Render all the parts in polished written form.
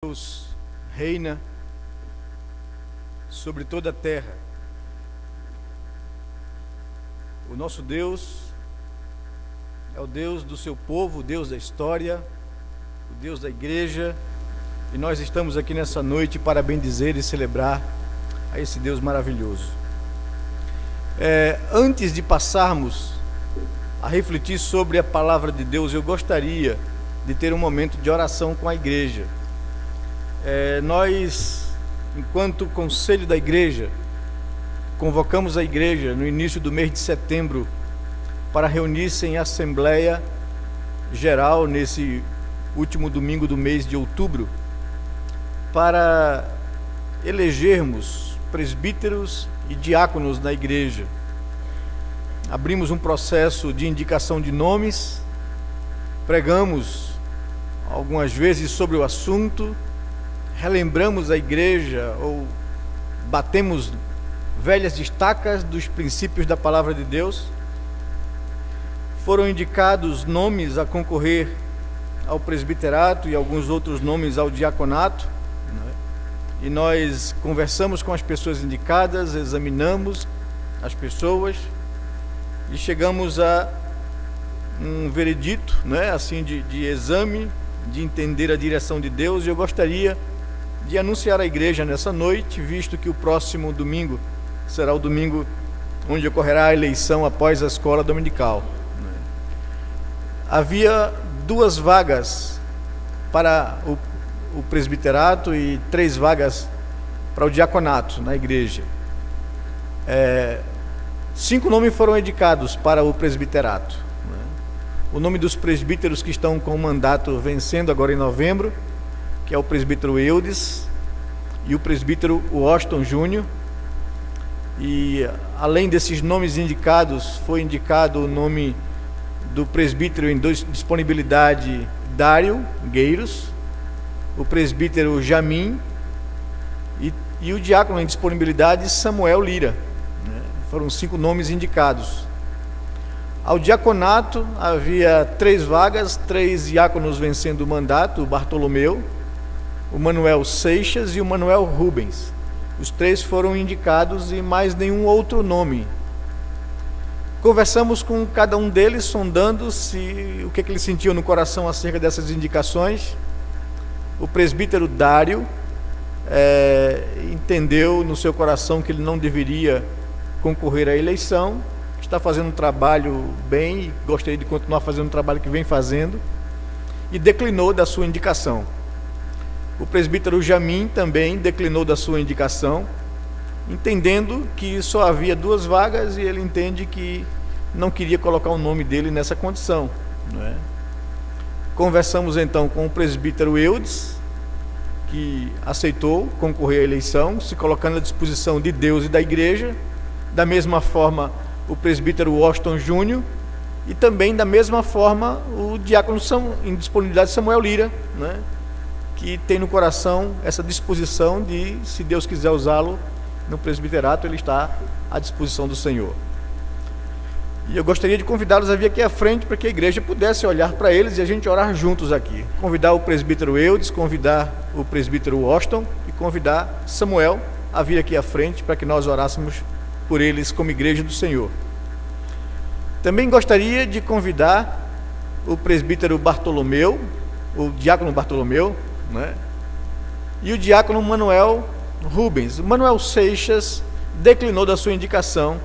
Deus reina sobre toda a terra. O nosso Deus é o Deus do seu povo, o Deus da história, o Deus da igreja, e nós estamos aqui nessa noite para bendizer e celebrar a esse Deus maravilhoso. Antes de passarmos a refletir sobre a palavra de Deus, eu gostaria de ter um momento de oração com a igreja. Nós, enquanto conselho da igreja, convocamos a igreja no início do mês de setembro para reunir-se em assembleia geral nesse último domingo do mês de outubro, para elegermos presbíteros e diáconos na igreja. Abrimos um processo de indicação de nomes, pregamos algumas vezes sobre o assunto, relembramos a igreja ou batemos velhas estacas dos princípios da palavra de Deus. Foram indicados nomes a concorrer ao presbiterato e alguns outros nomes ao diaconato, e nós conversamos com as pessoas indicadas, examinamos as pessoas e chegamos a um veredito, assim, de exame, de entender a direção de Deus. E eu gostaria de anunciar à igreja nessa noite, visto que o próximo domingo será o domingo onde ocorrerá a eleição após a escola dominical. Havia 2 vagas para o presbiterato e 3 vagas para o diaconato na igreja. 5 nomes foram indicados para o presbiterato. O nome dos presbíteros que estão com o mandato vencendo agora em novembro, que é o presbítero Eudes e o presbítero Washington Júnior. E além desses nomes indicados, foi indicado o nome do presbítero em disponibilidade Dário Gueiros, o presbítero Jamim e o diácono em disponibilidade Samuel Lira. Foram 5 nomes indicados. Ao diaconato havia 3 vagas, 3 diáconos vencendo o mandato: o Bartolomeu, o Manuel Seixas e o Manuel Rubens. Os 3 foram indicados e mais nenhum outro nome. Conversamos com cada um deles, sondando o que eles sentiam no coração acerca dessas indicações. O presbítero Dário entendeu no seu coração que ele não deveria concorrer à eleição, está fazendo um trabalho bem e gostaria de continuar fazendo o trabalho que vem fazendo, e declinou da sua indicação. O presbítero Jamim também declinou da sua indicação, entendendo que só havia 2 vagas e ele entende que não queria colocar o nome dele nessa condição. Conversamos então com o presbítero Eudes, que aceitou concorrer à eleição, se colocando à disposição de Deus e da igreja. Da mesma forma, o presbítero Washington Júnior, e também da mesma forma o diácono em disponibilidade Samuel Lira, que tem no coração essa disposição de, se Deus quiser usá-lo no presbiterato, ele está à disposição do Senhor. E eu gostaria de convidá-los a vir aqui à frente para que a igreja pudesse olhar para eles e a gente orar juntos aqui. Convidar o presbítero Eudes, convidar o presbítero Washington e convidar Samuel a vir aqui à frente para que nós orássemos por eles como igreja do Senhor. Também gostaria de convidar o presbítero Bartolomeu, o diácono Bartolomeu, e o diácono Manuel Rubens. O Manuel Seixas declinou da sua indicação,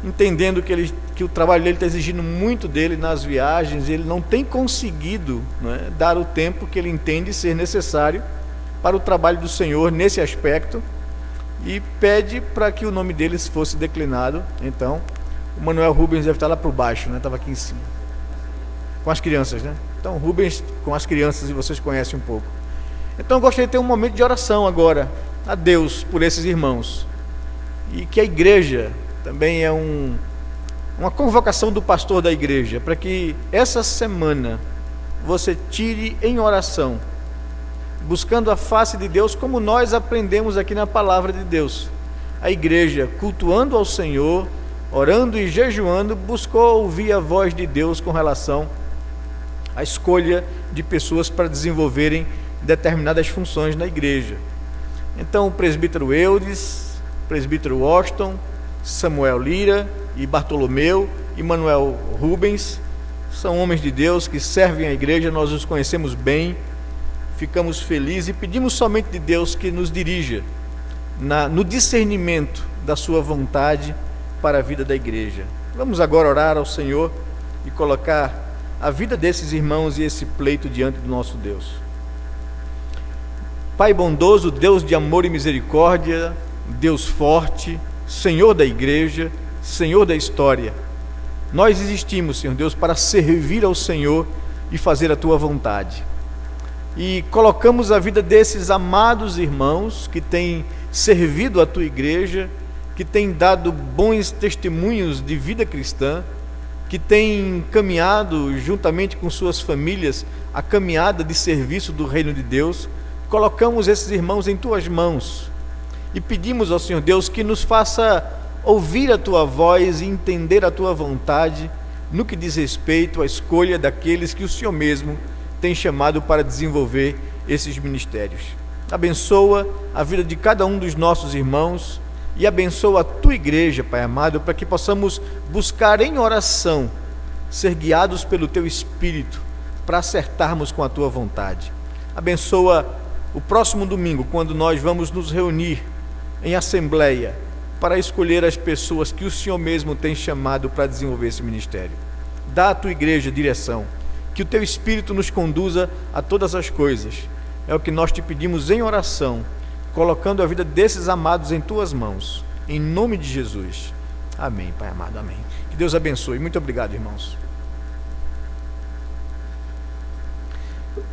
entendendo que o trabalho dele está exigindo muito dele nas viagens, e ele não tem conseguido dar o tempo que ele entende ser necessário para o trabalho do Senhor nesse aspecto, e pede para que o nome deles fosse declinado. Então, o Manuel Rubens deve estar lá por baixo, estava aqui em cima, com as crianças, Então, Rubens com as crianças, e vocês conhecem um pouco. Então, eu gostaria de ter um momento de oração agora a Deus por esses irmãos, e que a igreja também é uma convocação do pastor da igreja, para que essa semana você tire em oração, buscando a face de Deus, como nós aprendemos aqui na palavra de Deus. A igreja, cultuando ao Senhor, orando e jejuando, buscou ouvir a voz de Deus com relação à escolha de pessoas para desenvolverem determinadas funções na igreja. Então o presbítero Eudes, o presbítero Washington, Samuel Lira e Bartolomeu e Manuel Rubens são homens de Deus que servem a igreja, nós os conhecemos bem, ficamos felizes e pedimos somente de Deus que nos dirija no discernimento da sua vontade para a vida da igreja. Vamos agora orar ao Senhor e colocar a vida desses irmãos e esse pleito diante do nosso Deus. Pai bondoso, Deus de amor e misericórdia, Deus forte, Senhor da igreja, Senhor da história, nós existimos, Senhor Deus, para servir ao Senhor e fazer a Tua vontade. E colocamos a vida desses amados irmãos que têm servido a Tua igreja, que têm dado bons testemunhos de vida cristã, que têm caminhado juntamente com suas famílias a caminhada de serviço do reino de Deus. Colocamos esses irmãos em Tuas mãos e pedimos ao Senhor Deus que nos faça ouvir a Tua voz e entender a Tua vontade no que diz respeito à escolha daqueles que o Senhor mesmo tem chamado para desenvolver esses ministérios. Abençoa a vida de cada um dos nossos irmãos e abençoa a Tua igreja, Pai amado, para que possamos buscar em oração ser guiados pelo Teu Espírito para acertarmos com a Tua vontade. Abençoa o próximo domingo, quando nós vamos nos reunir em assembleia para escolher as pessoas que o Senhor mesmo tem chamado para desenvolver esse ministério. Dá à Tua igreja direção, que o Teu Espírito nos conduza a todas as coisas. É o que nós te pedimos em oração, colocando a vida desses amados em Tuas mãos, em nome de Jesus. Amém, Pai amado, amém. Que Deus abençoe. Muito obrigado, irmãos.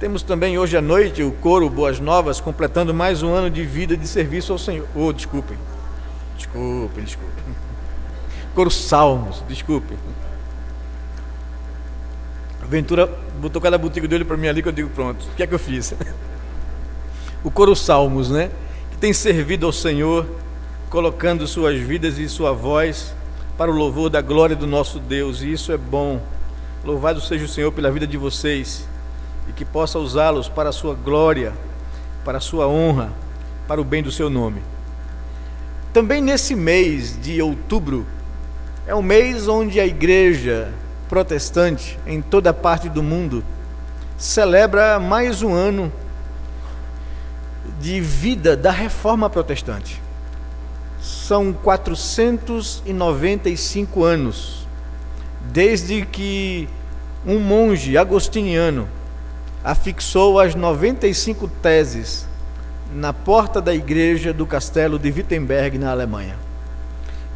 Temos também hoje à noite o coro Boas Novas, completando mais um ano de vida de serviço ao Senhor. Desculpem. Coro Salmos, desculpem. A Ventura botou cada botico dele para mim ali que eu digo, pronto, o que é que eu fiz? O coro Salmos, né? Que tem servido ao Senhor, colocando suas vidas e sua voz para o louvor da glória do nosso Deus, e isso é bom. Louvado seja o Senhor pela vida de vocês, e que possa usá-los para a sua glória, para a sua honra, para o bem do seu nome. Também nesse mês de outubro, é um mês onde a igreja protestante, em toda parte do mundo, celebra mais um ano de vida da Reforma Protestante. São 495 anos, desde que um monge agostiniano afixou as 95 teses na porta da igreja do castelo de Wittenberg, na Alemanha,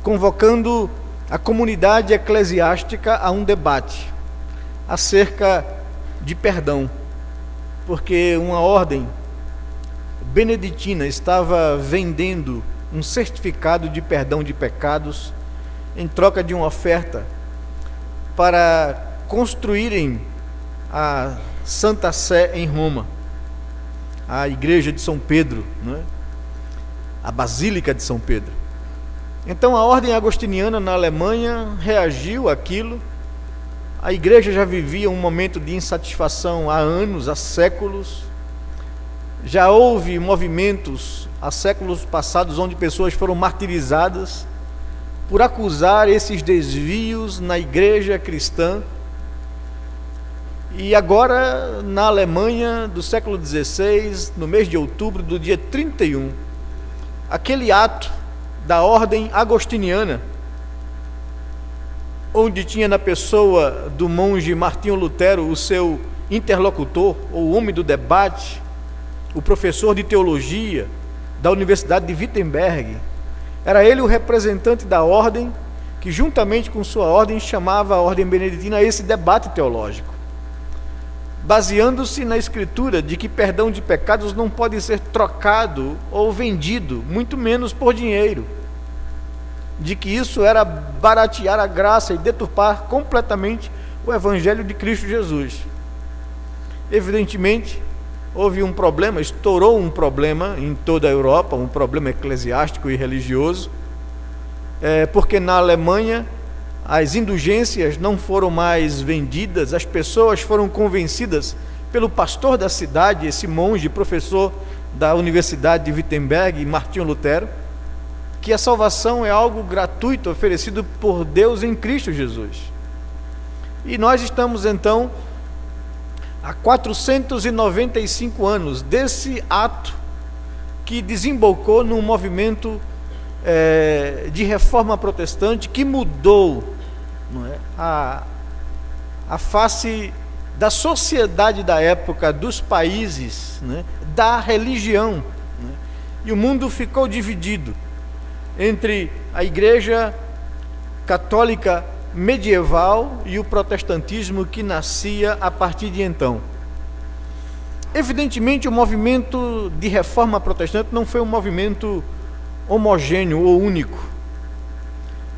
convocando a comunidade eclesiástica a um debate acerca de perdão, porque uma ordem beneditina estava vendendo um certificado de perdão de pecados em troca de uma oferta para construírem a Santa Sé em Roma, a igreja de São Pedro, né? A Basílica de São Pedro. Então a ordem agostiniana na Alemanha reagiu àquilo. A igreja já vivia um momento de insatisfação há anos, há séculos. Já houve movimentos há séculos passados onde pessoas foram martirizadas por acusar esses desvios na igreja cristã. E agora, na Alemanha do século XVI, no mês de outubro, do dia 31, aquele ato da ordem agostiniana, onde tinha na pessoa do monge Martinho Lutero o seu interlocutor, ou homem do debate, o professor de teologia da Universidade de Wittenberg, era ele o representante da ordem, que juntamente com sua ordem chamava a ordem beneditina a esse debate teológico, baseando-se na escritura de que perdão de pecados não pode ser trocado ou vendido, muito menos por dinheiro, de que isso era baratear a graça e deturpar completamente o Evangelho de Cristo Jesus. Evidentemente, houve um problema, estourou um problema em toda a Europa, um problema eclesiástico e religioso, porque na Alemanha as indulgências não foram mais vendidas, as pessoas foram convencidas pelo pastor da cidade, esse monge, professor da Universidade de Wittenberg, Martinho Lutero, que a salvação é algo gratuito oferecido por Deus em Cristo Jesus. E nós estamos então há 495 anos desse ato que desembocou num movimento de reforma protestante que mudou, não é, a face da sociedade da época, dos países, né, da religião, né, e o mundo ficou dividido entre a Igreja Católica medieval e o protestantismo que nascia a partir de então. Evidentemente, o movimento de reforma protestante não foi um movimento homogêneo ou único.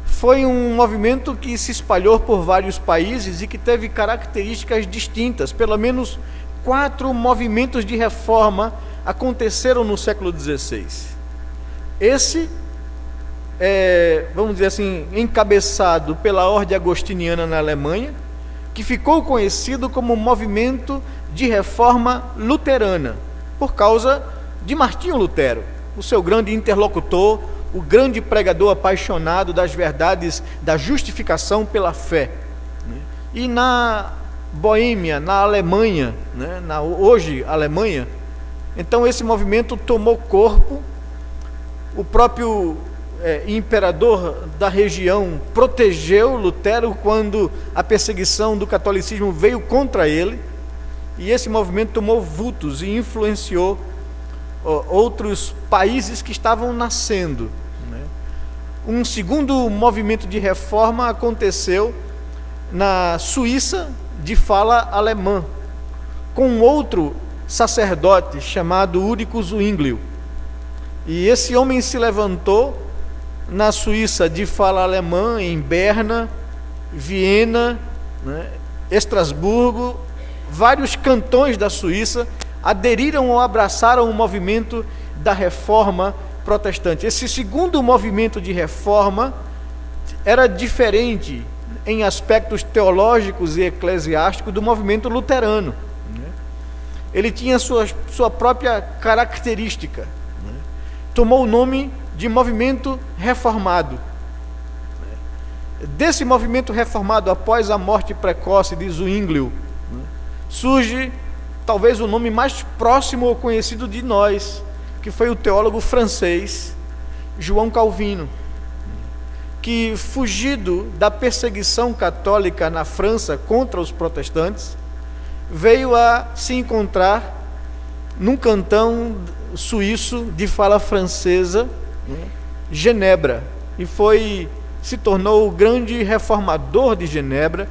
Foi um movimento que se espalhou por vários países e que teve características distintas. Pelo menos 4 movimentos de reforma aconteceram no século XVI. Esse vamos dizer assim, encabeçado pela Ordem Agostiniana na Alemanha, que ficou conhecido como movimento de reforma luterana, por causa de Martinho Lutero, o seu grande interlocutor, o grande pregador apaixonado das verdades da justificação pela fé. E na Boêmia, na Alemanha, né, hoje Alemanha, então esse movimento tomou corpo. O próprio imperador da região protegeu Lutero quando a perseguição do catolicismo veio contra ele, e esse movimento tomou vultos e influenciou outros países que estavam nascendo, né? Um segundo movimento de reforma aconteceu na Suíça, de fala alemã, com outro sacerdote chamado Ulrich Zwinglio, e esse homem se levantou na Suíça de fala alemã, em Berna, Viena, né, Estrasburgo. Vários cantões da Suíça aderiram ou abraçaram o movimento da reforma protestante. Esse segundo movimento de reforma era diferente em aspectos teológicos e eclesiásticos do movimento luterano, né? Ele tinha sua própria característica, né? Tomou o nome de movimento reformado. Desse movimento reformado, após a morte precoce de Zwinglio, surge talvez o nome mais próximo ou conhecido de nós, que foi o teólogo francês João Calvino, que, fugido da perseguição católica na França contra os protestantes, veio a se encontrar num cantão suíço de fala francesa, Genebra, e se tornou o grande reformador de Genebra,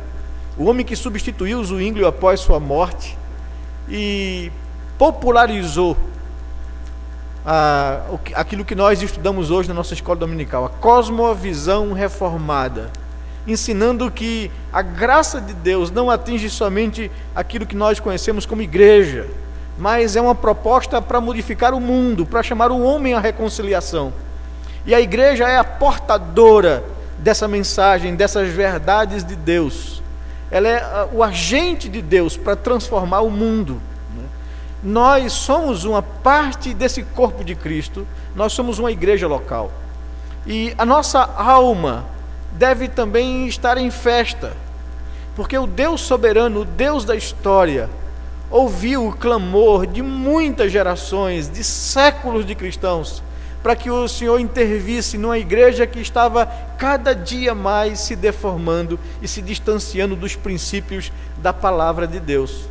o homem que substituiu Zwinglio após sua morte e popularizou aquilo que nós estudamos hoje na nossa escola dominical, a cosmovisão reformada, ensinando que a graça de Deus não atinge somente aquilo que nós conhecemos como igreja, mas é uma proposta para modificar o mundo, para chamar o homem à reconciliação. E a igreja é a portadora dessa mensagem, dessas verdades de Deus. Ela é o agente de Deus para transformar o mundo. Nós somos uma parte desse corpo de Cristo, nós somos uma igreja local. E a nossa alma deve também estar em festa, porque o Deus soberano, o Deus da história, ouviu o clamor de muitas gerações, de séculos de cristãos, para que o Senhor intervisse numa igreja que estava cada dia mais se deformando e se distanciando dos princípios da palavra de Deus.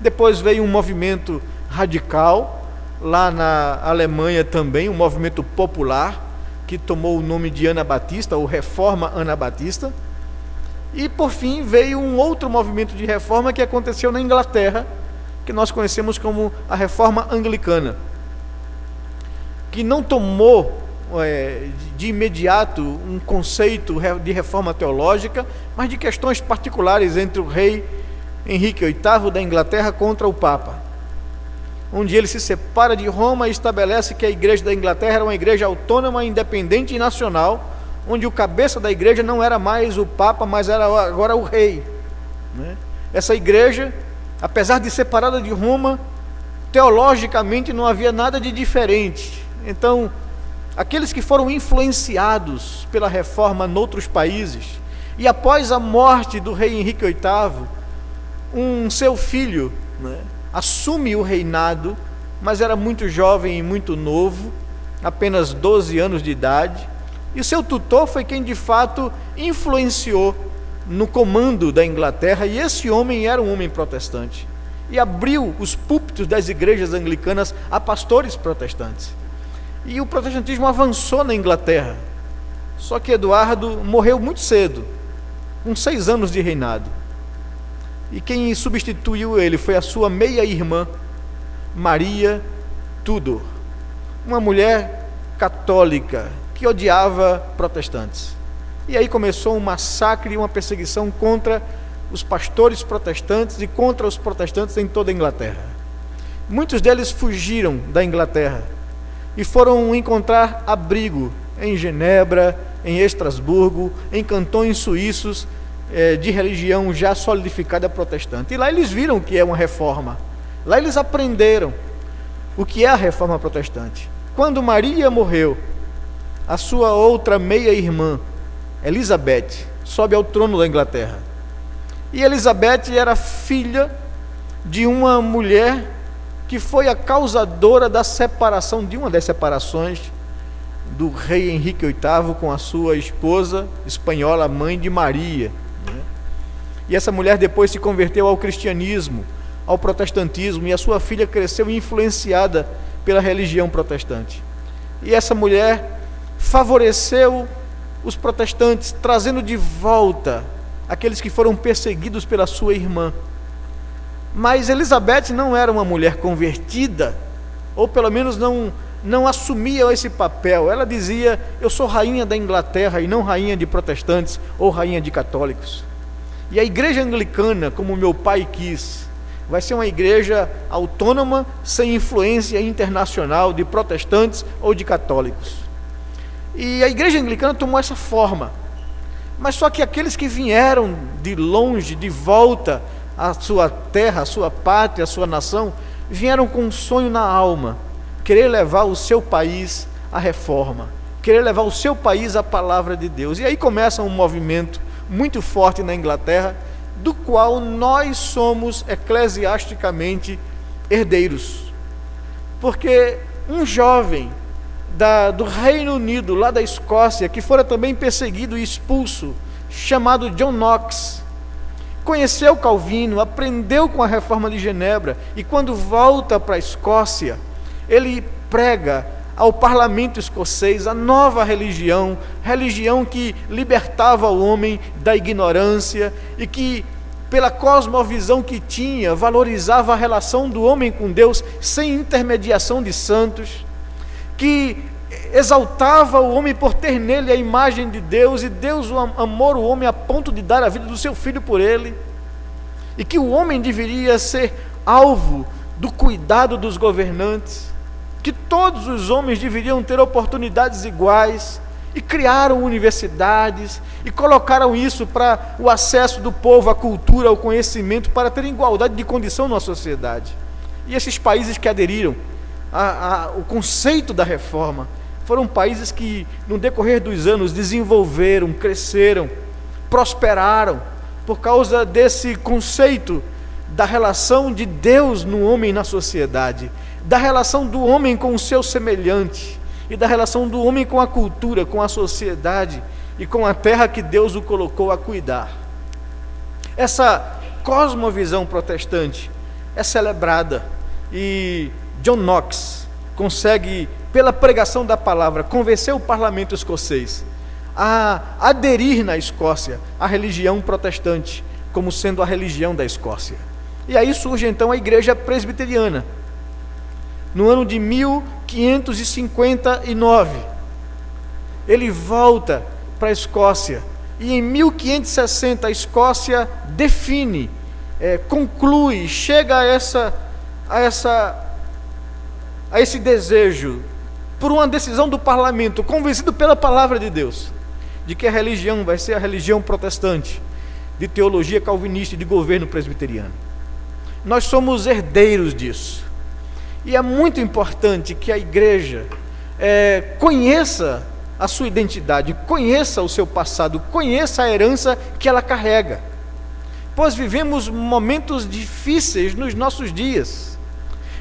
Depois veio um movimento radical, lá na Alemanha também, um movimento popular, que tomou o nome de Anabatista, ou Reforma Anabatista. E por fim veio um outro movimento de reforma que aconteceu na Inglaterra, que nós conhecemos como a Reforma Anglicana, que não tomou de imediato um conceito de reforma teológica, mas de questões particulares entre o rei Henrique VIII da Inglaterra contra o Papa, onde ele se separa de Roma e estabelece que a igreja da Inglaterra era uma igreja autônoma, independente e nacional, onde o cabeça da igreja não era mais o Papa, mas era agora o rei, né? Essa igreja apesar de separada de Roma, teologicamente não havia nada de diferente. Então, aqueles que foram influenciados pela reforma noutros países, e após a morte do rei Henrique VIII, seu filho, assume o reinado, mas era muito jovem e muito novo, apenas 12 anos de idade, e o seu tutor foi quem de fato influenciou no comando da Inglaterra, e esse homem era um homem protestante, e abriu os púlpitos das igrejas anglicanas a pastores protestantes, e o protestantismo avançou na Inglaterra. Só que Eduardo morreu muito cedo, com 6 anos de reinado, e quem substituiu ele foi a sua meia-irmã, Maria Tudor, uma mulher católica que odiava protestantes. E aí começou um massacre e uma perseguição contra os pastores protestantes e contra os protestantes em toda a Inglaterra. Muitos deles fugiram da Inglaterra e foram encontrar abrigo em Genebra, em Estrasburgo, em cantões suíços de religião já solidificada protestante. E lá eles viram o que é uma reforma. Lá eles aprenderam o que é a reforma protestante. Quando Maria morreu, a sua outra meia-irmã, Elizabeth, sobe ao trono da Inglaterra. E Elizabeth era filha de uma mulher que foi a causadora da separação, de uma das separações do rei Henrique VIII com a sua esposa espanhola, mãe de Maria. E essa mulher depois se converteu ao cristianismo, ao protestantismo, e a sua filha cresceu influenciada pela religião protestante. E essa mulher favoreceu os protestantes, trazendo de volta aqueles que foram perseguidos pela sua irmã. Mas Elizabeth não era uma mulher convertida, ou pelo menos não assumia esse papel. Ela dizia: eu sou rainha da Inglaterra e não rainha de protestantes ou rainha de católicos. E a igreja anglicana, como meu pai quis, vai ser uma igreja autônoma, sem influência internacional de protestantes ou de católicos. E a igreja anglicana tomou essa forma. Mas só que aqueles que vieram de longe, de volta à sua terra, à sua pátria, à sua nação, vieram com um sonho na alma: querer levar o seu país à reforma, querer levar o seu país à palavra de Deus. E aí começa um movimento muito forte na Inglaterra, do qual nós somos eclesiasticamente herdeiros. Porque um jovem do Reino Unido, lá da Escócia, que fora também perseguido e expulso, chamado John Knox, conheceu Calvino, aprendeu com a reforma de Genebra, e quando volta para a Escócia, ele prega ao parlamento escocês a nova religião que libertava o homem da ignorância e que, pela cosmovisão que tinha, valorizava a relação do homem com Deus sem intermediação de santos, que exaltava o homem por ter nele a imagem de Deus, e Deus amou o homem a ponto de dar a vida do seu filho por ele, e que o homem deveria ser alvo do cuidado dos governantes, que todos os homens deveriam ter oportunidades iguais, e criaram universidades, e colocaram isso para o acesso do povo à cultura, ao conhecimento, para ter igualdade de condição na sociedade. E esses países que aderiram ao conceito da reforma, foram países que, no decorrer dos anos, desenvolveram, cresceram, prosperaram, por causa desse conceito da relação de Deus no homem e na sociedade, da relação do homem com o seu semelhante, e da relação do homem com a cultura, com a sociedade e com a terra que Deus o colocou a cuidar. Essa cosmovisão protestante é celebrada, e John Knox consegue, pela pregação da palavra, convencer o parlamento escocês a aderir na Escócia à religião protestante, como sendo a religião da Escócia. E aí surge então a igreja presbiteriana, no ano de 1559. Ele volta para a Escócia, e em 1560 a Escócia define, conclui, chega a esse desejo, por uma decisão do parlamento, convencido pela palavra de Deus, de que a religião vai ser a religião protestante, de teologia calvinista e de governo presbiteriano. Nós somos herdeiros disso. E é muito importante que a igreja conheça a sua identidade, conheça o seu passado, conheça a herança que ela carrega. Pois vivemos momentos difíceis nos nossos dias,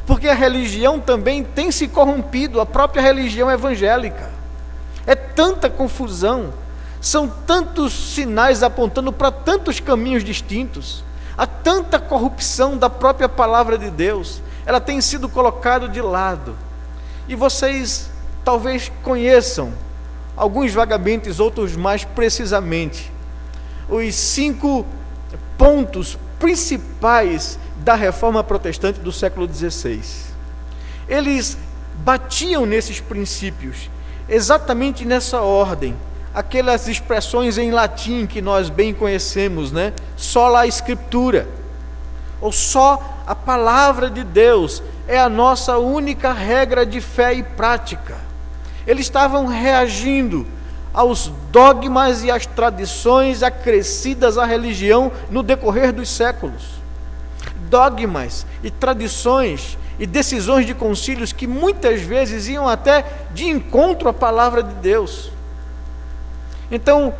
porque a religião também tem se corrompido, a própria religião evangélica. É tanta confusão, são tantos sinais apontando para tantos caminhos distintos, há tanta corrupção da própria palavra de Deus, ela tem sido colocada de lado. E vocês talvez conheçam, alguns vagamente, outros mais precisamente, os 5 pontos principais da reforma protestante do século XVI. Eles batiam nesses princípios, exatamente nessa ordem, aquelas expressões em latim que nós bem conhecemos, né? Sola Scriptura, ou só a palavra de Deus é a nossa única regra de fé e prática. Eles estavam reagindo aos dogmas e às tradições acrescidas à religião no decorrer dos séculos. Dogmas e tradições e decisões de concílios que muitas vezes iam até de encontro à palavra de Deus. Então,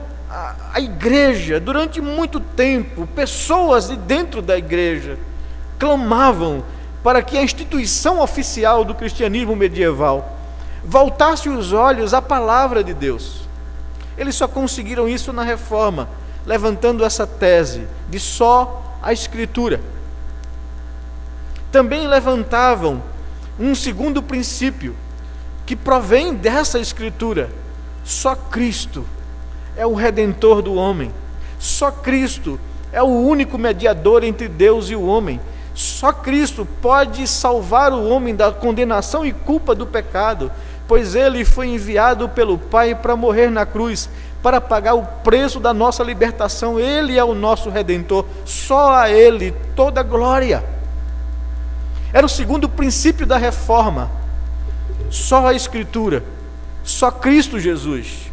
a igreja, durante muito tempo, pessoas de dentro da igreja clamavam para que a instituição oficial do cristianismo medieval voltasse os olhos à palavra de Deus. Eles só conseguiram isso na reforma, levantando essa tese de só a Escritura. Também levantavam um segundo princípio, que provém dessa Escritura: só Cristo é o Redentor do homem, só Cristo é o único mediador entre Deus e o homem, só Cristo pode salvar o homem da condenação e culpa do pecado, pois Ele foi enviado pelo Pai para morrer na cruz, para pagar o preço da nossa libertação. Ele é o nosso Redentor, só a Ele toda a glória. Era o segundo princípio da reforma: só a Escritura, só Cristo Jesus.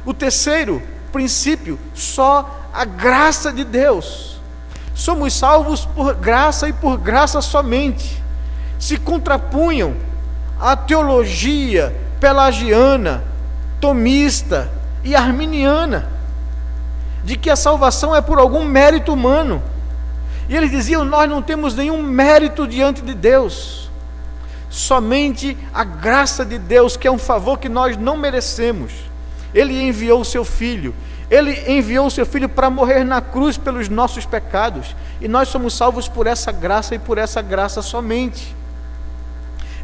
O terceiro princípio: só a graça de Deus. Somos salvos por graça e por graça somente. Se contrapunham à teologia pelagiana, tomista e arminiana, de que a salvação é por algum mérito humano. E eles diziam: nós não temos nenhum mérito diante de Deus, somente a graça de Deus, que é um favor que nós não merecemos. Ele enviou o seu Filho, Ele enviou o seu Filho para morrer na cruz pelos nossos pecados, e nós somos salvos por essa graça e por essa graça somente.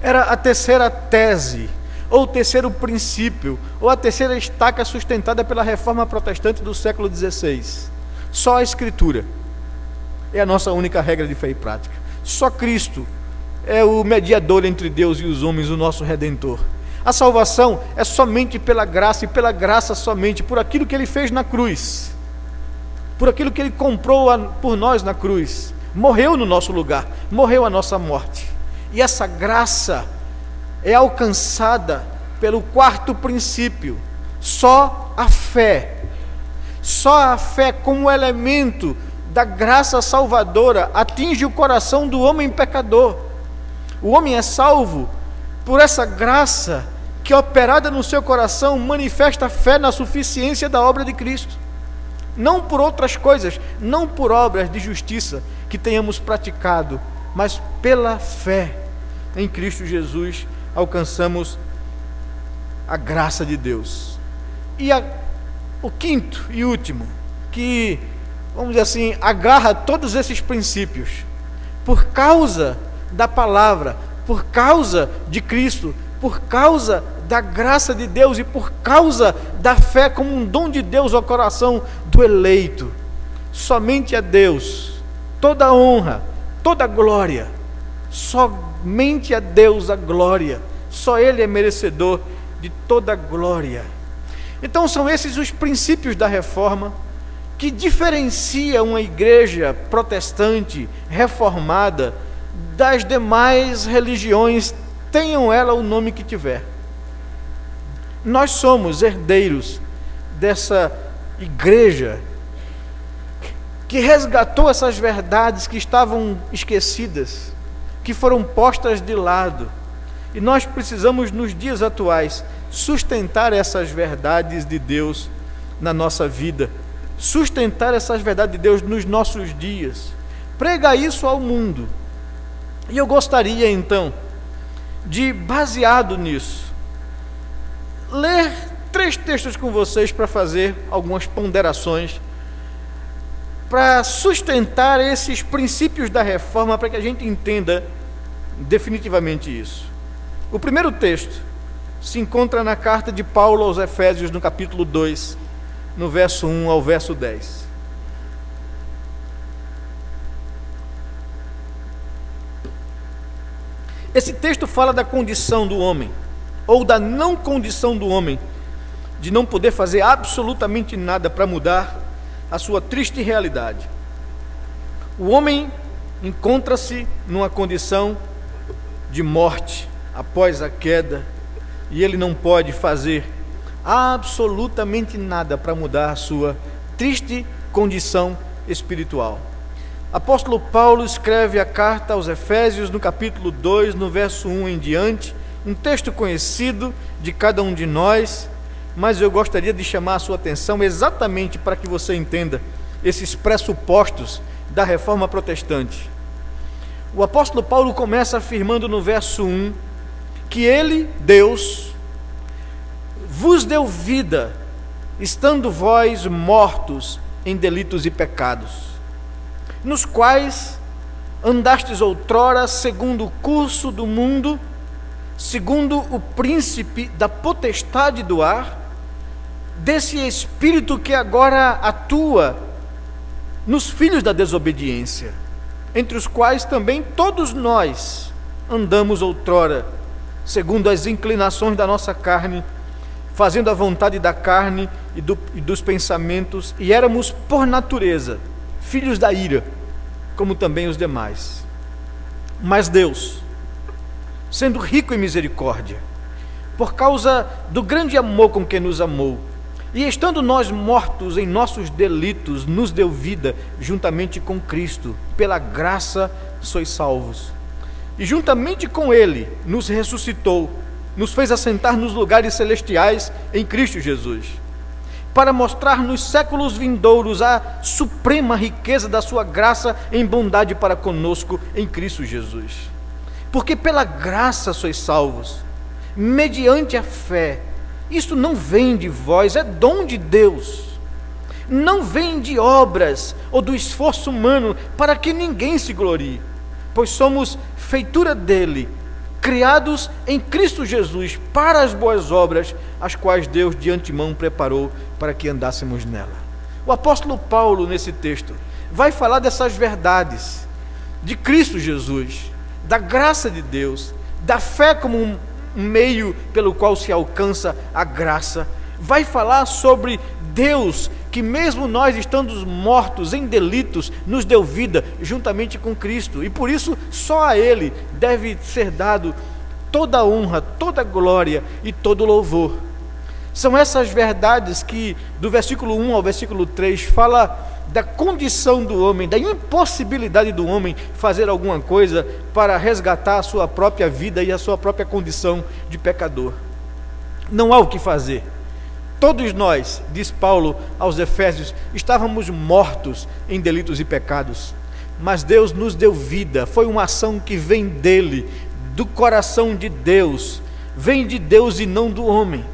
Era a terceira tese, ou o terceiro princípio, ou a terceira estaca sustentada pela reforma protestante do século XVI. Só a Escritura é a nossa única regra de fé e prática. Só Cristo é o mediador entre Deus e os homens, o nosso Redentor. A salvação é somente pela graça, e pela graça somente, por aquilo que Ele fez na cruz, por aquilo que Ele comprou por nós na cruz, morreu no nosso lugar, morreu a nossa morte. E essa graça é alcançada pelo quarto princípio: só a fé. Só a fé, como elemento da graça salvadora, atinge o coração do homem pecador. O homem é salvo por essa graça que, operada no seu coração, manifesta fé na suficiência da obra de Cristo, não por outras coisas, não por obras de justiça que tenhamos praticado, mas pela fé em Cristo Jesus alcançamos a graça de Deus. E o quinto e último, que, vamos dizer assim, agarra todos esses princípios, por causa da palavra, por causa de Cristo, por causa da graça de Deus e por causa da fé como um dom de Deus ao coração do eleito. Somente a Deus toda a honra, toda a glória, somente a Deus a glória, só Ele é merecedor de toda a glória. Então são esses os princípios da reforma que diferenciam uma igreja protestante, reformada, das demais religiões, tenham ela o nome que tiver. Nós somos herdeiros dessa igreja que resgatou essas verdades que estavam esquecidas, que foram postas de lado. E nós precisamos, nos dias atuais, sustentar essas verdades de Deus na nossa vida, sustentar essas verdades de Deus nos nossos dias, pregar isso ao mundo. E eu gostaria então de, baseado nisso, ler 3 textos com vocês para fazer algumas ponderações, para sustentar esses princípios da reforma, para que a gente entenda definitivamente isso. O primeiro texto se encontra na carta de Paulo aos Efésios, no capítulo 2, no verso 1 ao verso 10. Esse texto fala da condição do homem, ou da não condição do homem, de não poder fazer absolutamente nada para mudar a sua triste realidade. O homem encontra-se numa condição de morte após a queda, e ele não pode fazer absolutamente nada para mudar a sua triste condição espiritual. Apóstolo Paulo escreve a carta aos Efésios no capítulo 2, no verso 1 em diante, um texto conhecido de cada um de nós, mas eu gostaria de chamar a sua atenção exatamente para que você entenda esses pressupostos da reforma protestante. O apóstolo Paulo começa afirmando no verso 1 que ele, Deus, vos deu vida, estando vós mortos em delitos e pecados, nos quais andastes outrora segundo o curso do mundo, segundo o príncipe da potestade do ar, desse espírito que agora atua nos filhos da desobediência, entre os quais também todos nós andamos outrora, segundo as inclinações da nossa carne, fazendo a vontade da carne e dos pensamentos, e éramos por natureza filhos da ira, como também os demais. Mas Deus, sendo rico em misericórdia, por causa do grande amor com que nos amou, e estando nós mortos em nossos delitos, nos deu vida juntamente com Cristo. Pela graça sois salvos. E juntamente com Ele nos ressuscitou, nos fez assentar nos lugares celestiais em Cristo Jesus, para mostrar nos séculos vindouros a suprema riqueza da sua graça em bondade para conosco em Cristo Jesus. Porque pela graça sois salvos, mediante a fé. Isso não vem de vós, é dom de Deus. Não vem de obras ou do esforço humano, para que ninguém se glorie, pois somos feitura dele, criados em Cristo Jesus para as boas obras, as quais Deus de antemão preparou para que andássemos nela. O apóstolo Paulo, nesse texto, vai falar dessas verdades de Cristo Jesus, da graça de Deus, da fé como um meio pelo qual se alcança a graça. Vai falar sobre Deus, que mesmo nós estando mortos em delitos, nos deu vida juntamente com Cristo, e por isso só a Ele deve ser dado toda a honra, toda a glória e todo o louvor. São essas verdades que do versículo 1 ao versículo 3 fala da condição do homem, da impossibilidade do homem fazer alguma coisa para resgatar a sua própria vida e a sua própria condição de pecador. Não há o que fazer. Todos nós, diz Paulo aos Efésios, estávamos mortos em delitos e pecados, mas Deus nos deu vida. Foi uma ação que vem dele, do coração de Deus, vem de Deus e não do homem.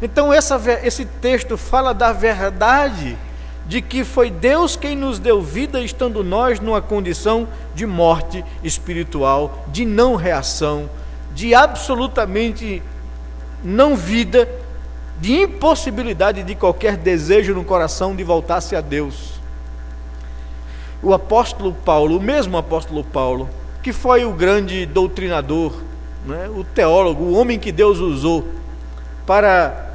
Então esse texto fala da verdade de que foi Deus quem nos deu vida, estando nós numa condição de morte espiritual, de não reação, de absolutamente não vida, de impossibilidade de qualquer desejo no coração de voltar-se a Deus. O apóstolo Paulo, o mesmo apóstolo Paulo, que foi o grande doutrinador, né, o teólogo, o homem que Deus usou para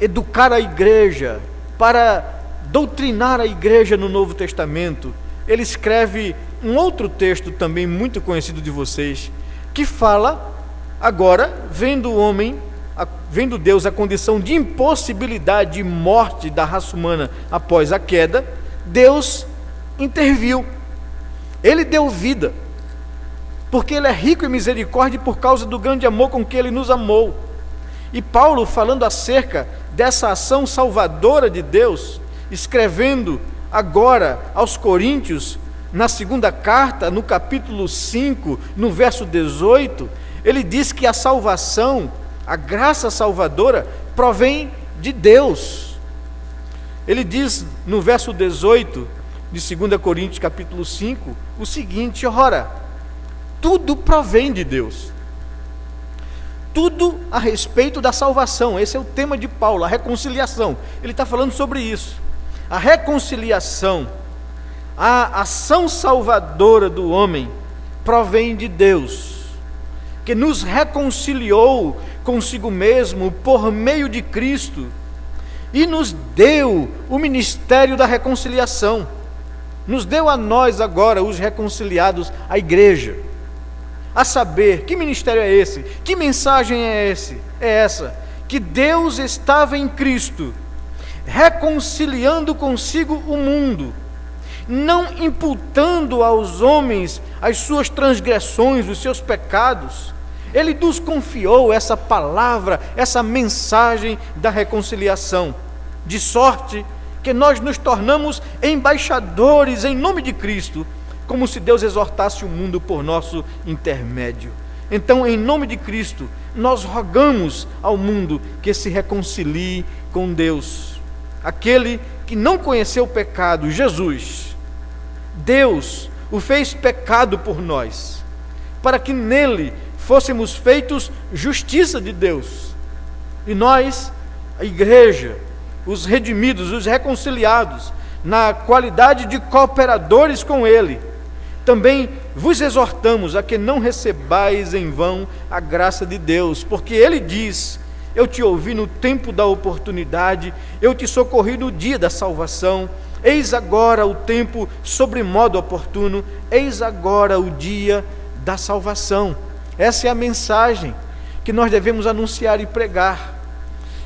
educar a igreja, para doutrinar a igreja no Novo Testamento, ele escreve um outro texto também muito conhecido de vocês, que fala agora, vendo Deus a condição de impossibilidade, de morte da raça humana após a queda, Deus interviu, Ele deu vida, porque Ele é rico em misericórdia e por causa do grande amor com que Ele nos amou. E Paulo, falando acerca dessa ação salvadora de Deus, escrevendo agora aos Coríntios, na segunda carta, no capítulo 5, no verso 18, ele diz que a salvação, a graça salvadora, provém de Deus. Ele diz no verso 18 de 2 Coríntios capítulo 5, o seguinte: ora, tudo provém de Deus. Tudo a respeito da salvação. Esse é o tema de Paulo, a reconciliação. Ele está falando sobre isso. A reconciliação, a ação salvadora do homem, provém de Deus, que nos reconciliou consigo mesmo por meio de Cristo e nos deu o ministério da reconciliação. Nos deu a nós agora, os reconciliados, a igreja. A saber, que ministério é esse? Que mensagem é essa? Que Deus estava em Cristo, reconciliando consigo o mundo, não imputando aos homens as suas transgressões, os seus pecados. Ele nos confiou essa palavra, essa mensagem da reconciliação, de sorte que nós nos tornamos embaixadores em nome de Cristo, como se Deus exortasse o mundo por nosso intermédio. Então, em nome de Cristo, nós rogamos ao mundo que se reconcilie com Deus. Aquele que não conheceu o pecado, Jesus, Deus o fez pecado por nós, para que nele fôssemos feitos justiça de Deus. E nós, a igreja, os redimidos, os reconciliados, na qualidade de cooperadores com Ele, também vos exortamos a que não recebais em vão a graça de Deus, porque Ele diz: eu te ouvi no tempo da oportunidade, eu te socorri no dia da salvação. Eis agora o tempo sobremodo oportuno, eis agora o dia da salvação. Essa é a mensagem que nós devemos anunciar e pregar.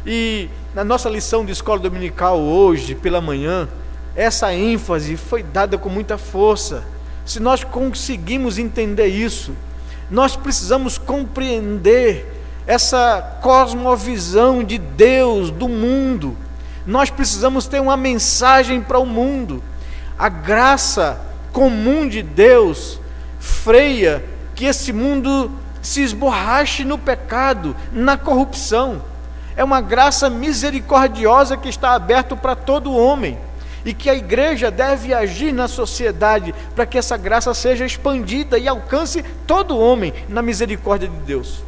E na nossa lição de escola dominical hoje, pela manhã, essa ênfase foi dada com muita força. Se nós conseguimos entender isso, nós precisamos compreender essa cosmovisão de Deus, do mundo. Nós precisamos ter uma mensagem para o mundo. A graça comum de Deus freia que esse mundo se esborrache no pecado, na corrupção. É uma graça misericordiosa que está aberta para todo homem, e que a igreja deve agir na sociedade para que essa graça seja expandida e alcance todo homem na misericórdia de Deus.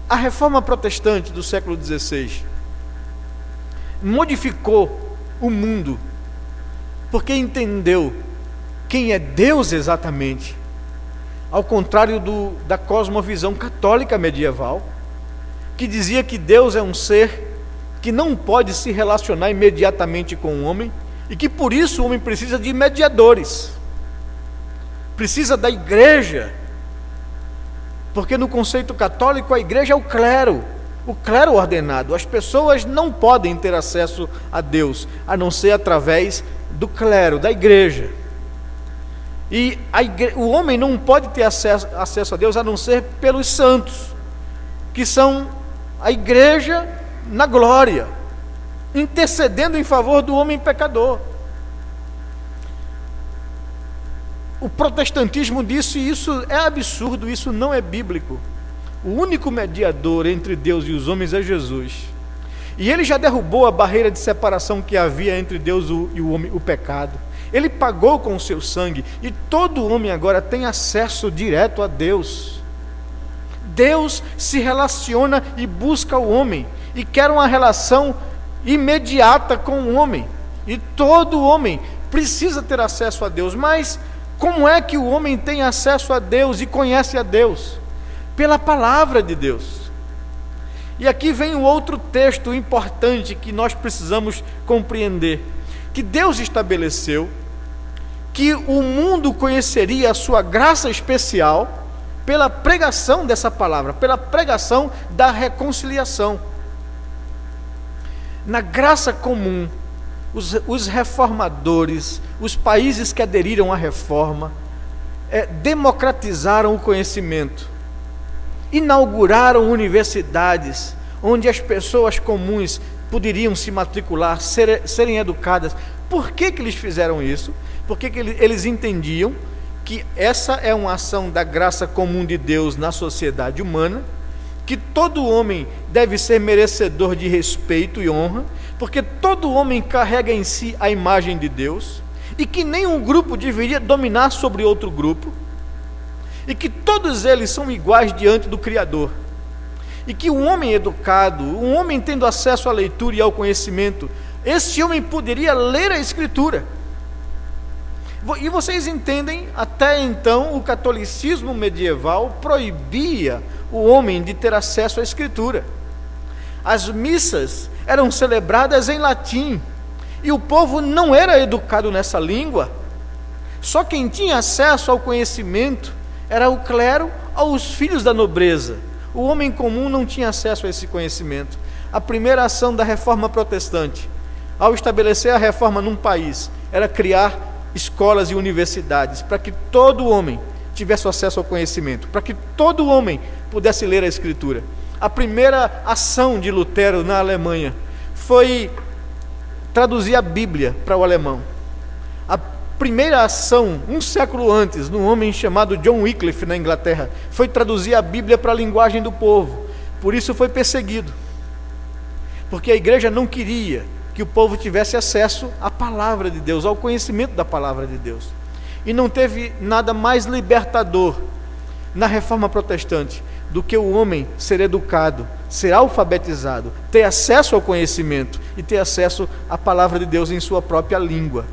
A reforma protestante do século XVI modificou o mundo, porque entendeu quem é Deus exatamente, ao contrário da cosmovisão católica medieval, que dizia que Deus é um ser que não pode se relacionar imediatamente com o homem, e que por isso o homem precisa de mediadores, precisa da igreja, porque no conceito católico a igreja é o clero ordenado. As pessoas não podem ter acesso a Deus, a não ser através do clero, da igreja. E o homem não pode ter acesso a Deus a não ser pelos santos, que são a igreja na glória, intercedendo em favor do homem pecador. O protestantismo disse: isso é absurdo, isso não é bíblico. O único mediador entre Deus e os homens é Jesus. E ele já derrubou a barreira de separação que havia entre Deus e o homem, o pecado. Ele pagou com o seu sangue, e todo homem agora tem acesso direto a Deus. Deus se relaciona e busca o homem, e quer uma relação imediata com o homem, e todo homem precisa ter acesso a Deus. Mas como é que o homem tem acesso a Deus e conhece a Deus? Pela palavra de Deus. E aqui vem o outro texto importante que nós precisamos compreender, que Deus estabeleceu que o mundo conheceria a sua graça especial pela pregação dessa palavra, pela pregação da reconciliação. Na graça comum os reformadores, os países que aderiram à reforma, democratizaram o conhecimento, inauguraram universidades, onde as pessoas comuns poderiam se matricular, serem educadas. Por que eles fizeram isso? Porque eles entendiam que essa é uma ação da graça comum de Deus na sociedade humana, que todo homem deve ser merecedor de respeito e honra, porque todo homem carrega em si a imagem de Deus, e que nenhum grupo deveria dominar sobre outro grupo, e que todos eles são iguais diante do Criador, e que um homem educado, um homem tendo acesso à leitura e ao conhecimento, esse homem poderia ler a Escritura. E vocês entendem, até então o catolicismo medieval proibia o homem de ter acesso à Escritura. As missas eram celebradas em latim, e o povo não era educado nessa língua. Só quem tinha acesso ao conhecimento era o clero ou os filhos da nobreza. O homem comum não tinha acesso a esse conhecimento. A primeira ação da reforma protestante, ao estabelecer a reforma num país, era criar escolas e universidades, para que todo homem tivesse acesso ao conhecimento, para que todo homem pudesse ler a Escritura. A primeira ação de Lutero na Alemanha foi traduzir a Bíblia para o alemão. A primeira ação, um século antes, num homem chamado John Wycliffe, na Inglaterra, foi traduzir a Bíblia para a linguagem do povo. Por isso foi perseguido, porque a igreja não queria que o povo tivesse acesso à palavra de Deus, ao conhecimento da palavra de Deus. E não teve nada mais libertador na reforma protestante do que o homem ser educado, ser alfabetizado, ter acesso ao conhecimento e ter acesso à palavra de Deus em sua própria língua.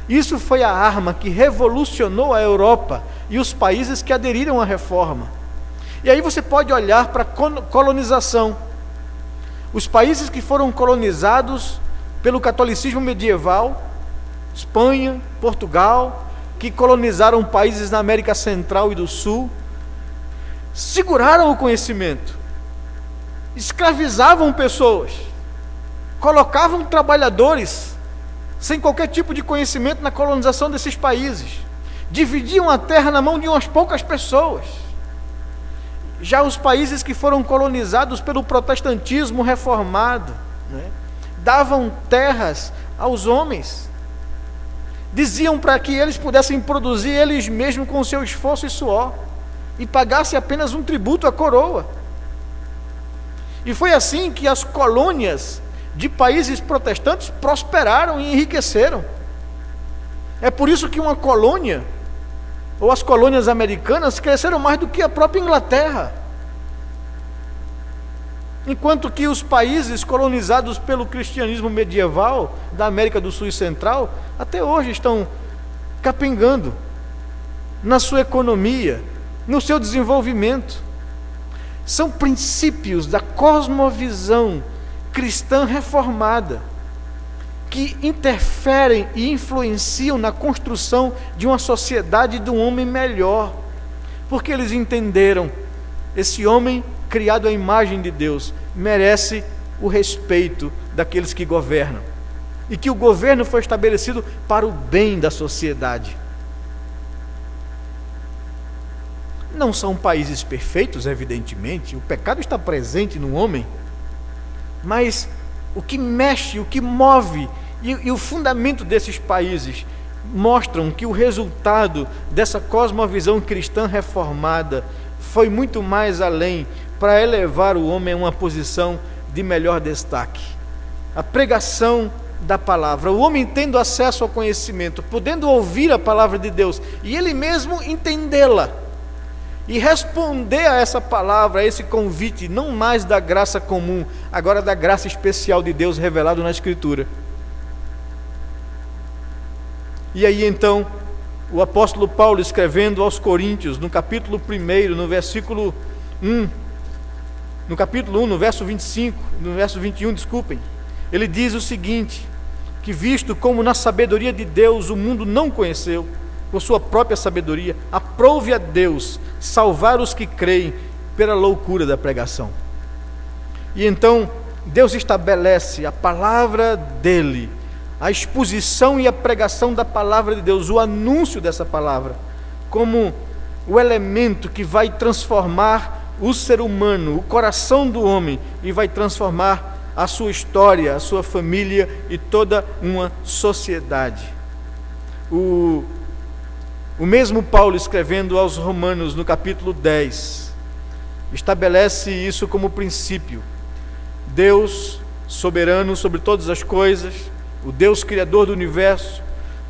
Isso foi a arma que revolucionou a Europa e os países que aderiram à reforma. E aí você pode olhar para a colonização. Os países que foram colonizados pelo catolicismo medieval, Espanha, Portugal, que colonizaram países na América Central e do Sul, seguraram o conhecimento, escravizavam pessoas, colocavam trabalhadores sem qualquer tipo de conhecimento na colonização desses países, dividiam a terra na mão de umas poucas pessoas. Já os países que foram colonizados pelo protestantismo reformado, davam terras aos homens, diziam para que eles pudessem produzir eles mesmos com o seu esforço e suor, e pagasse apenas um tributo à coroa. E foi assim que as colônias de países protestantes prosperaram e enriqueceram. É por isso que uma colônia, ou as colônias americanas, cresceram mais do que a própria Inglaterra. Enquanto que os países colonizados pelo cristianismo medieval da América do Sul e Central, até hoje estão capengando na sua economia, no seu desenvolvimento. São princípios da cosmovisão cristã reformada que interferem e influenciam na construção de uma sociedade de um homem melhor, porque eles entenderam: esse homem criado à imagem de Deus merece o respeito daqueles que governam, e que o governo foi estabelecido para o bem da sociedade. Não são países perfeitos, evidentemente, o pecado está presente no homem, mas o que mexe, o que move e o fundamento desses países mostram que o resultado dessa cosmovisão cristã reformada foi muito mais além, para elevar o homem a uma posição de melhor destaque. A pregação da palavra, o homem tendo acesso ao conhecimento, podendo ouvir a palavra de Deus e ele mesmo entendê-la e responder a essa palavra, a esse convite, não mais da graça comum, agora da graça especial de Deus revelado na Escritura. E aí então o apóstolo Paulo, escrevendo aos Coríntios, no capítulo 1, no versículo 1, no capítulo 1, no verso 25, no verso 21, desculpem, ele diz o seguinte: que visto como na sabedoria de Deus o mundo não conheceu, por sua própria sabedoria, aprove a Deus salvar os que creem pela loucura da pregação. E então Deus estabelece a palavra dele, a exposição e a pregação da palavra de Deus, o anúncio dessa palavra, como o elemento que vai transformar o ser humano, o coração do homem, e vai transformar a sua história, a sua família e toda uma sociedade. O mesmo Paulo, escrevendo aos Romanos, no capítulo 10, estabelece isso como princípio. Deus, soberano sobre todas as coisas, o Deus criador do universo,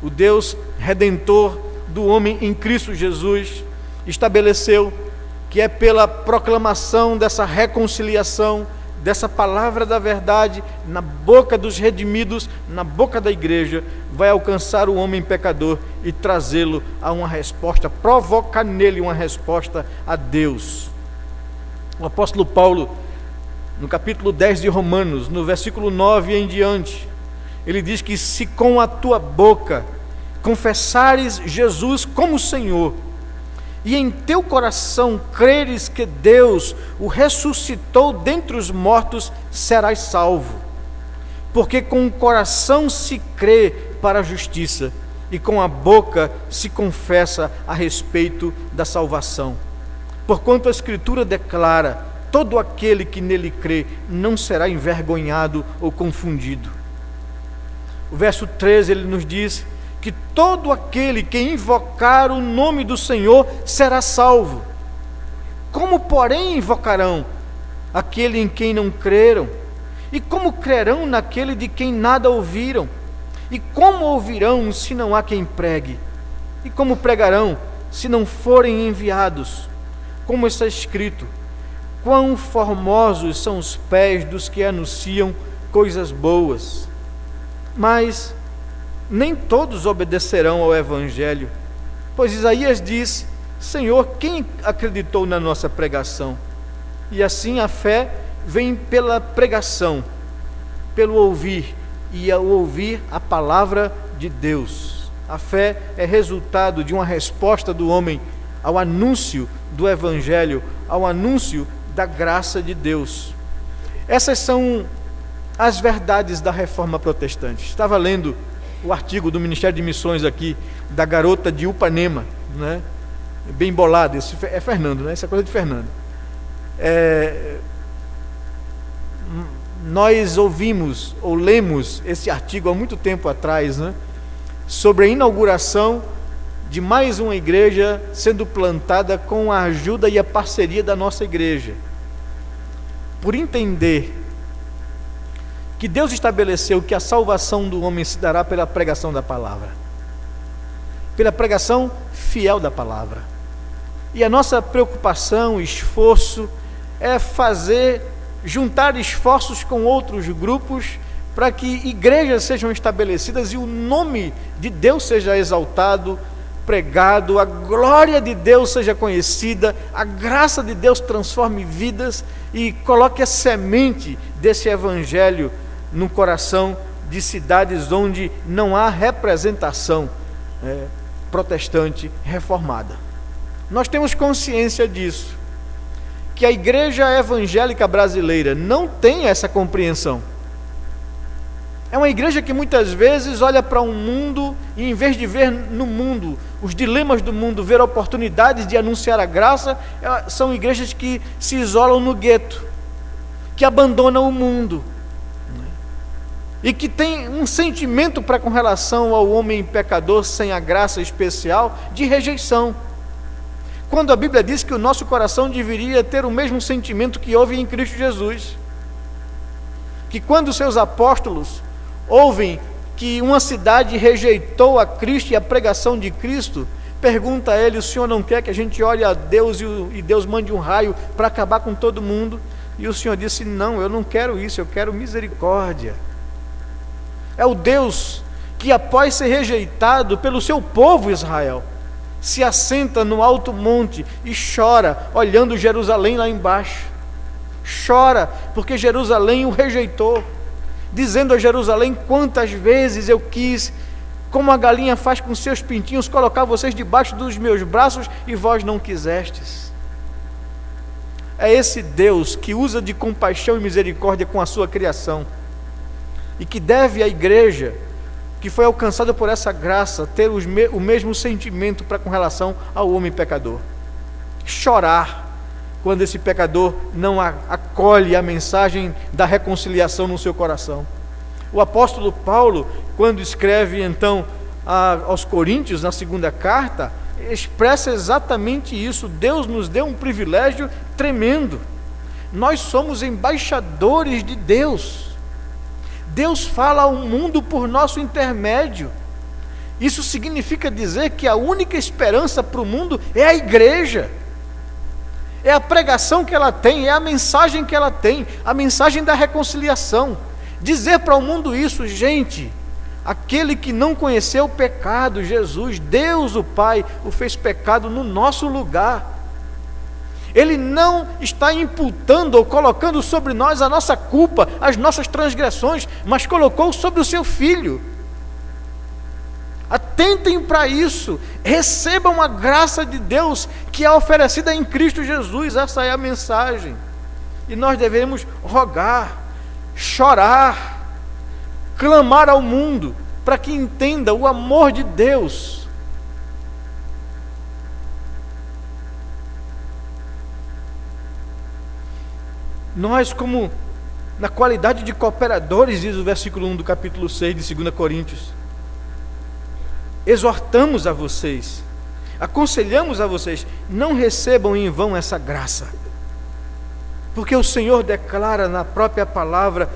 o Deus redentor do homem em Cristo Jesus, estabeleceu que é pela proclamação dessa reconciliação, dessa palavra da verdade, na boca dos redimidos, na boca da igreja, vai alcançar o homem pecador e trazê-lo a uma resposta, provocar nele uma resposta a Deus. O apóstolo Paulo, no capítulo 10 de Romanos, no versículo 9 em diante, ele diz que se com a tua boca confessares Jesus como Senhor, e em teu coração creres que Deus o ressuscitou dentre os mortos, serás salvo. Porque com o coração se crê para a justiça, e com a boca se confessa a respeito da salvação. Porquanto a Escritura declara: todo aquele que nele crê não será envergonhado ou confundido. O verso 13 ele nos diz que todo aquele que invocar o nome do Senhor será salvo. Como, porém, invocarão aquele em quem não creram? E como crerão naquele de quem nada ouviram? E como ouvirão se não há quem pregue? E como pregarão se não forem enviados? Como está escrito: quão formosos são os pés dos que anunciam coisas boas. Mas nem todos obedecerão ao Evangelho, pois Isaías diz: Senhor, quem acreditou na nossa pregação? E assim a fé vem pela pregação, pelo ouvir, e ao ouvir a palavra de Deus. A fé é resultado de uma resposta do homem ao anúncio do Evangelho, ao anúncio da graça de Deus. Essas são as verdades da Reforma Protestante. Estava lendo o artigo do Ministério de Missões aqui, da garota de Ipanema, né? Bem bolado, isso é Fernando, né? Isso é coisa de Fernando. Nós ouvimos ou lemos esse artigo há muito tempo atrás, né? Sobre a inauguração de mais uma igreja sendo plantada com a ajuda e a parceria da nossa igreja. Por entender que Deus estabeleceu que a salvação do homem se dará pela pregação da palavra, pela pregação fiel da palavra. E a nossa preocupação, esforço, é juntar esforços com outros grupos para que igrejas sejam estabelecidas e o nome de Deus seja exaltado, pregado, a glória de Deus seja conhecida, a graça de Deus transforme vidas e coloque a semente desse evangelho no coração de cidades onde não há representação protestante reformada. Nós temos consciência disso, que a igreja evangélica brasileira não tem essa compreensão. É uma igreja que muitas vezes olha para um mundo e, em vez de ver no mundo os dilemas do mundo, ver oportunidades de anunciar a graça, são igrejas que se isolam no gueto, que abandonam o mundo e que tem um sentimento para com relação ao homem pecador sem a graça especial de rejeição. Quando a Bíblia diz que o nosso coração deveria ter o mesmo sentimento que houve em Cristo Jesus, que quando seus apóstolos ouvem que uma cidade rejeitou a Cristo e a pregação de Cristo, pergunta a ele: o Senhor não quer que a gente ore a Deus e Deus mande um raio para acabar com todo mundo? E o Senhor disse: não, eu não quero isso, eu quero misericórdia. É o Deus que, após ser rejeitado pelo seu povo Israel, se assenta no alto monte e chora, olhando Jerusalém lá embaixo. Chora, porque Jerusalém o rejeitou, dizendo a Jerusalém: quantas vezes eu quis, como a galinha faz com seus pintinhos, colocar vocês debaixo dos meus braços, e vós não quisestes. É esse Deus que usa de compaixão e misericórdia com a sua criação, e que deve à igreja que foi alcançado por essa graça, ter o mesmo sentimento para com relação ao homem pecador. Chorar quando esse pecador não acolhe a mensagem da reconciliação no seu coração. O apóstolo Paulo, quando escreve então aos Coríntios, na segunda carta, expressa exatamente isso. Deus nos deu um privilégio tremendo. Nós somos embaixadores de Deus. Deus fala ao mundo por nosso intermédio. Isso significa dizer que a única esperança para o mundo é a igreja. É a pregação que ela tem, é a mensagem que ela tem, a mensagem da reconciliação. Dizer para o mundo isso, gente, aquele que não conheceu o pecado, Jesus, Deus o Pai, o fez pecado no nosso lugar. Ele não está imputando ou colocando sobre nós a nossa culpa, as nossas transgressões, mas colocou sobre o seu Filho. Atentem para isso, recebam a graça de Deus que é oferecida em Cristo Jesus. Essa é a mensagem. E nós devemos rogar, chorar, clamar ao mundo para que entenda o amor de Deus. Nós, como na qualidade de cooperadores, diz o versículo 1 do capítulo 6 de 2 Coríntios, exortamos a vocês, aconselhamos a vocês, não recebam em vão essa graça, porque o Senhor declara na própria palavra